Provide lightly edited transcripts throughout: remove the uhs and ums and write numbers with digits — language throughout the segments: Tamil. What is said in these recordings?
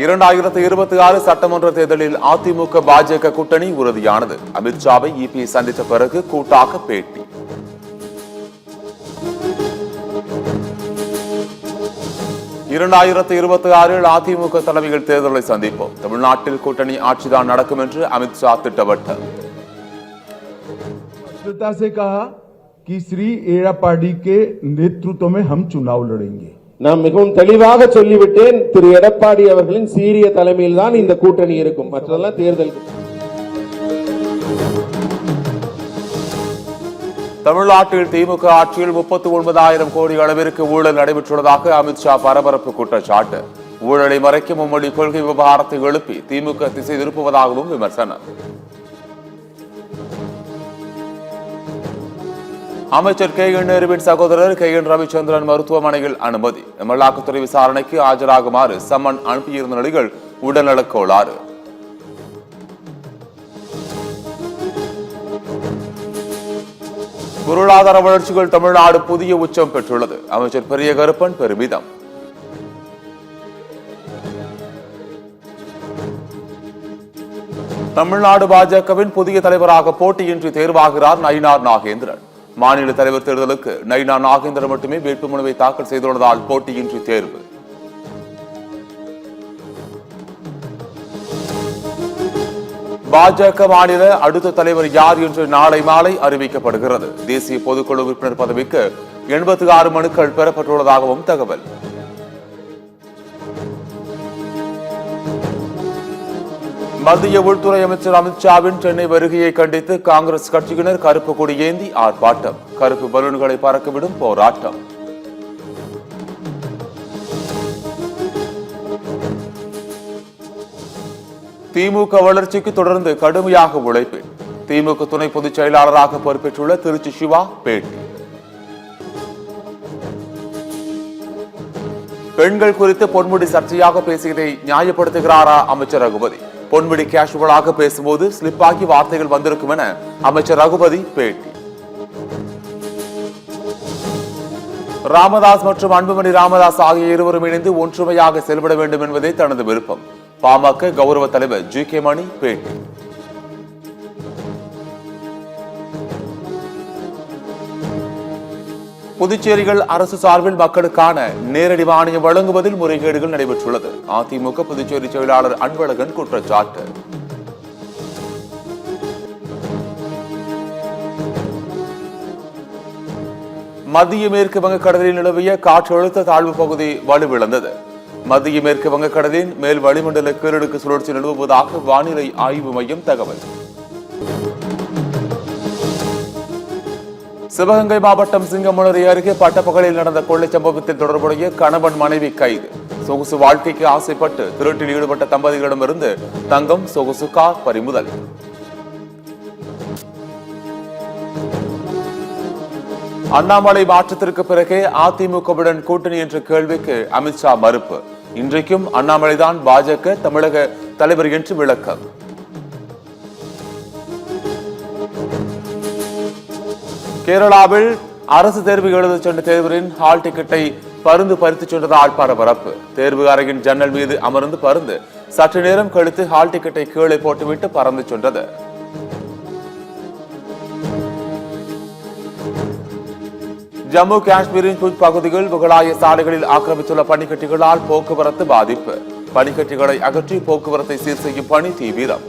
2026 சட்டமன்ற தேர்தலில் அதிமுக பாஜக கூட்டணி உறுதியானது. அமித்ஷாவை இபி சந்தித்த பிறகு கூட்டாக பேட்டி. அதிமுக தலைமையில் தேர்தலை சந்திப்போம். தமிழ்நாட்டில் கூட்டணி ஆட்சிதான் நடக்கும் என்று அமித்ஷா திட்டவட்டம். श्री एड़ापाडी के नेतृत्व में हम चुनाव लड़ेंगे. நான் மிகவும் தெளிவாக சொல்லிவிட்டேன். திரு எடப்பாடி அவர்களின் சீரிய தலைமையில் தான் இந்த கூட்டணி இருக்கும். மற்றதெல்லாம் தேர்தல். தமிழ்நாட்டில் திமுக ஆட்சியில் 39,000 கோடி அளவிற்கு ஊழல் நடைபெற்றுள்ளதாக அமித்ஷா பரபரப்பு குற்றச்சாட்டு. ஊழலை மறைக்க மும்மொழி கொள்கை விவகாரத்தை எழுப்பி திமுக திசை திருப்புவதாகவும் விமர்சனம். அமைச்சர் கே என் நேருவின் சகோதரர் கே என் ரவிச்சந்திரன் மருத்துவமனையில் அனுமதி. அமலாக்கத்துறை விசாரணைக்கு ஆஜராகுமாறு சம்மன் அனுப்பியிருந்த நிலையில் உடல்நலக் கோளாறு. பொருளாதார வளர்ச்சிகள் தமிழ்நாடு புதிய உச்சம் பெற்றுள்ளது. அமைச்சர் பெரிய கருப்பன் பெருமிதம். தமிழ்நாடு பாஜகவின் புதிய தலைவராக போட்டியின்றி தேர்வாகிறார் நயினார் நாகேந்திரன். மாநில தலைவர் தேர்தலுக்கு நயினார் நாகேந்திரன் மட்டுமே வேட்புமனுவை தாக்கல் செய்துள்ளதால் போட்டியின்றி தேர்வு. பாஜக மாநில அடுத்த தலைவர் யார் என்று நாளை மாலை அறிவிக்கப்படுகிறது. தேசிய பொதுக்குழு உறுப்பினர் பதவிக்கு 86 மனுக்கள் பெறப்பட்டுள்ளதாகவும் தகவல். மத்திய உள்துறை அமைச்சர் அமித்ஷாவின் சென்னை வருகையை கண்டித்து காங்கிரஸ் கட்சியினர் கருப்பு கொடி ஏந்தி ஆர்ப்பாட்டம். கருப்பு பலூன்களை பறக்கவிடும் போராட்டம். திமுக வளர்ச்சிக்கு தொடர்ந்து கடுமையாக உழைப்பேன். திமுக துணை பொதுச் செயலாளராக பொறுப்பேற்றுள்ள திருச்சி சிவா பேட்டி. பெண்கள் குறித்து பொன்முடி சர்ச்சையாக பேசியதை நியாயப்படுத்துகிறாரா அமைச்சர் ரகுபதி? பொன்முடி கேஷுவலாக பேசும்போது ஸ்லிப்பாகி வார்த்தைகள் வந்திருக்கும் என அமைச்சர் ரகுபதி பேட்டி. ராமதாஸ் மற்றும் அன்புமணி ராமதாஸ் ஆகிய இருவரும் இணைந்து ஒற்றுமையாக செயல்பட வேண்டும் என்பதே தனது விருப்பம். பாமக கௌரவ தலைவர் ஜி.கே. மணி பேட்டி. புதுச்சேரியில் அரசு சார்பில் மக்களுக்கான நேரடி மானியம் வழங்குவதில் முறைகேடுகள் நடைபெற்றுள்ளது. அதிமுக புதுச்சேரி செயலாளர் அன்பழகன் குற்றச்சாட்டு. மத்திய மேற்கு வங்கக்கடலில் நிலவிய காற்றழுத்த தாழ்வு பகுதி வலுவிழந்தது. மத்திய மேற்கு வங்கக்கடலின் மேல் வளிமண்டல கீழடுக்கு சுழற்சி நிலவுவதாக வானிலை ஆய்வு மையம் தகவல். சிவகங்கை மாவட்டம் சிங்கமுனரி அருகே பட்டப்பகலில் நடந்த கொள்ளை சம்பவத்தில் தொடர்புடைய கணவன் மனைவி கைது. சொகுசு வாழ்க்கைக்கு ஆசைப்பட்டு திருட்டில் ஈடுபட்ட தம்பதிகளிடமிருந்து தங்கம், சொகுசு கார் பறிமுதல். அண்ணாமலை மாற்றத்திற்கு பிறகே அதிமுகவுடன் கூட்டணி என்ற கேள்விக்கு அமித்ஷா மறுப்பு. இன்றைக்கும் அண்ணாமலைதான் பாஜக தமிழக தலைவர் என்று விளக்கம். கேரளாவில் அரசு தேர்வு எழுத சென்ற தேர்வரின் ஹால் டிக்கெட்டை பருந்து பறித்துச் சென்றதால் பரபரப்பு. தேர்வு அறையின் ஜன்னல் மீது அமர்ந்து பருந்து சற்று நேரம் கழித்து ஹால் டிக்கெட்டை கீழே போட்டுவிட்டு பறந்து சென்றது. ஜம்மு காஷ்மீரின் புத் பகுதிகள் முகலாய சாலைகளில் ஆக்கிரமித்துள்ள பனிக்கட்டிகளால் போக்குவரத்து பாதிப்பு. பனிக்கட்டிகளை அகற்றி போக்குவரத்தை சீர் செய்யும் பணி தீவிரம்.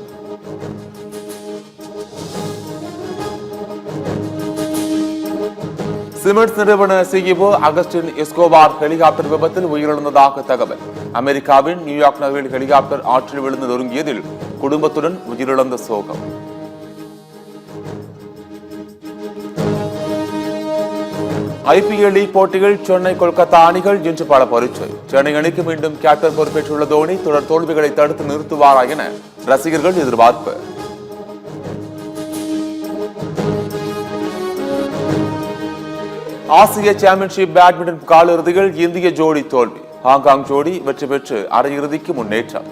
சிமெண்ட்ஸ் நிறுவன சிஇஓ அகஸ்டின் எஸ்கோபார் ஹெலிகாப்டர் விபத்தில் உயிரிழந்ததாக தகவல். அமெரிக்காவின் நியூயார்க் நகரில் ஹெலிகாப்டர் ஆற்றில் விழுந்து நொறுங்கியதில் குடும்பத்துடன் உயிரிழந்த சோகம். ஐபிஎல் லீக் போட்டியில் சென்னை கொல்கத்தா அணிகள் இன்று பல பரீட்சை. சென்னை அணிக்கு மீண்டும் கேப்டன் பொறுப்பேற்றுள்ள தோனி தொடர் தோல்விகளை தடுத்து நிறுத்துவாரா என ரசிகர்கள் எதிர்பார்ப்பு. ஆசிய சாம்பியன்ஷிப் பேட்மிண்டன் காலிறுதியில் இந்திய ஜோடி தோல்வி. ஹாங்காங் ஜோடி வெற்றி பெற்று அரையிறுதிக்கு முன்னேற்றம்.